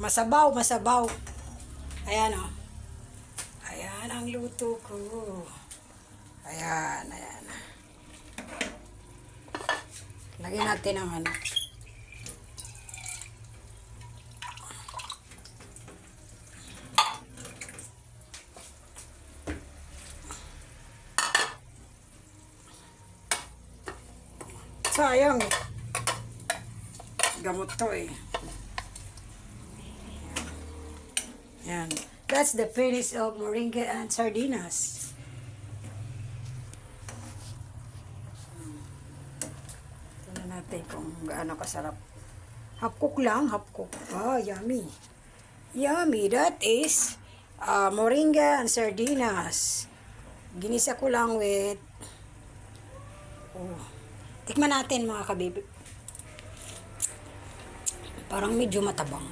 Masabaw, masabaw. Ayan o. Ayan ang luto ko. Ayan, ayan. Lagyan natin ang ano. Sayang. Gamot to eh. Yan. That's the finish of moringa and sardinas. Tignan natin kung gaano kasarap. Half cook lang, half cook. Ah, yummy. Yummy. That is moringa and sardinas. Ginisa ko lang with tikman natin mga kabibi. Parang medyo matabang.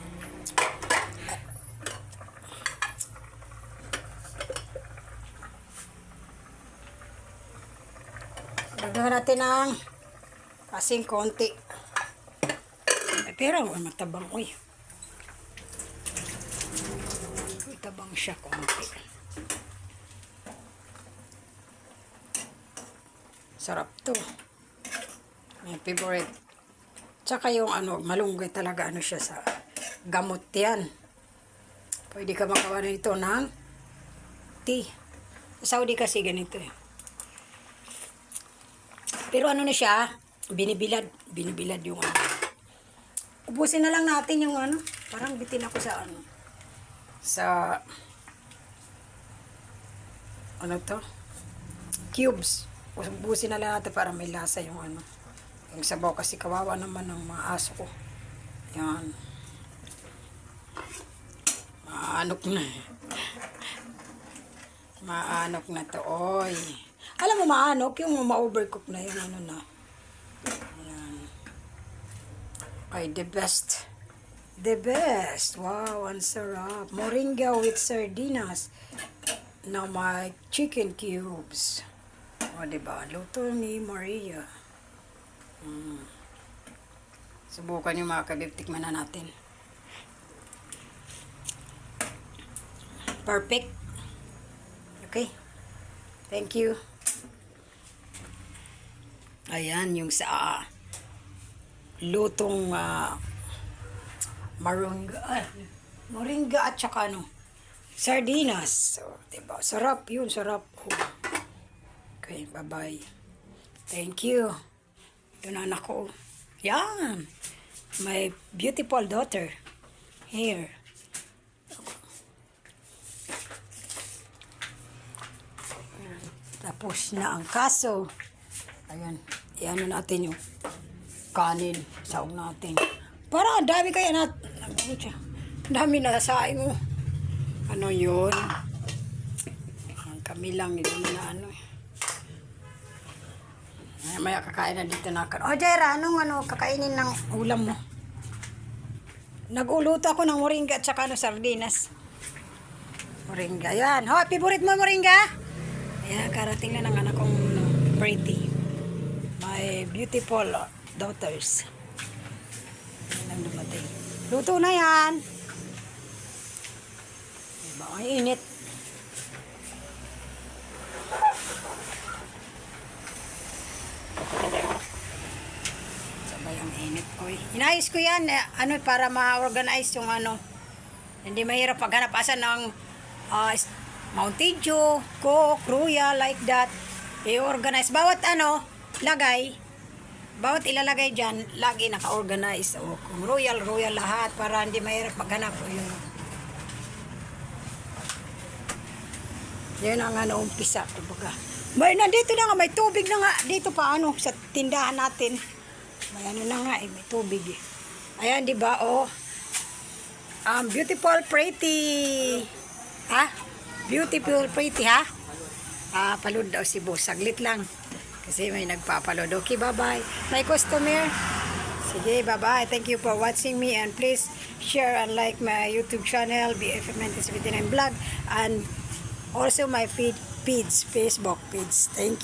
Dagdagan natin ng kasing konti. Pero matabang. Uy. Matabang siya konti. Sarap to. My favorite. Tsaka yung ano, malunggay talaga ano siya sa gamot yan. Pwede ka magawa nito ng tea. Sa Saudi kasi ganito eh. Pero ano na siya, binibilad yung ano. Ubusin na lang natin yung ano, parang bitin ako sa ano. Sa ano to? Cubes. Ubusin na lang natin para may lasa yung ano. Yung sabaw kasi kawawa naman ng mga aso ko. Yan. Maanok na. Maanok na to, oy. Alam mo maanok, yung ma-overcook na yung ano na. Yan. Ay, the best. The best. Wow, ang sarap. Moringa with sardinas. Now my chicken cubes. O, diba? Luto ni Maria. Subukan yung mga kabib. Tikman na natin. Perfect. Okay. Thank you. Ayan, yung sa lutong moringa at saka ano, sardinas. So, diba? Sarap yun, sarap. Okay, bye-bye. Thank you. Ito na anak ko. Yan. My beautiful daughter. Here. Tapos na ang kaso. Ayan. Iyan na natin yung kanin. Saog natin. Para dami kaya na. Dami na saing mo. Ano yun? Kami lang. Hindi na ano. Maya kakain na dito na. O Jaira, anong kakainin ng ulam mo? Nag-uluto ako ng moringa at saka sardinas. Moringa. Ayan. Ho, favorite mo moringa? Ayan, karating na ng anak kong pretty. My beautiful daughters. Ayan ang dumating. Luto na yan. Diba? Ay, init. Sabay ang init ko eh. Inayos ko yan. Ano, para ma-organize yung ano. Hindi mahirap paghanapasan ng Mountain Dew, Coke, Royal, like that. I-organize. Bawat ano, lagay. Bawat ilalagay dyan, lagi naka-organize. O, kung Royal lahat para hindi mahirap maghanap. O, yun. Yan ang ano, umpisa. May nandito na nga, may tubig na nga. Dito pa ano, sa tindahan natin. May ano na nga may tubig eh. Ayan, di ba? Oh. Beautiful, pretty. Ha? Beautiful, pretty, ha? Palud daw si boss. Saglit lang. Kasi may nagpapalod. Okay, bye-bye. My customer. Sige, bye-bye. Thank you for watching me. And please share and like my YouTube channel, BFF1979 Vlog. And also my feeds, Facebook page. Thank you.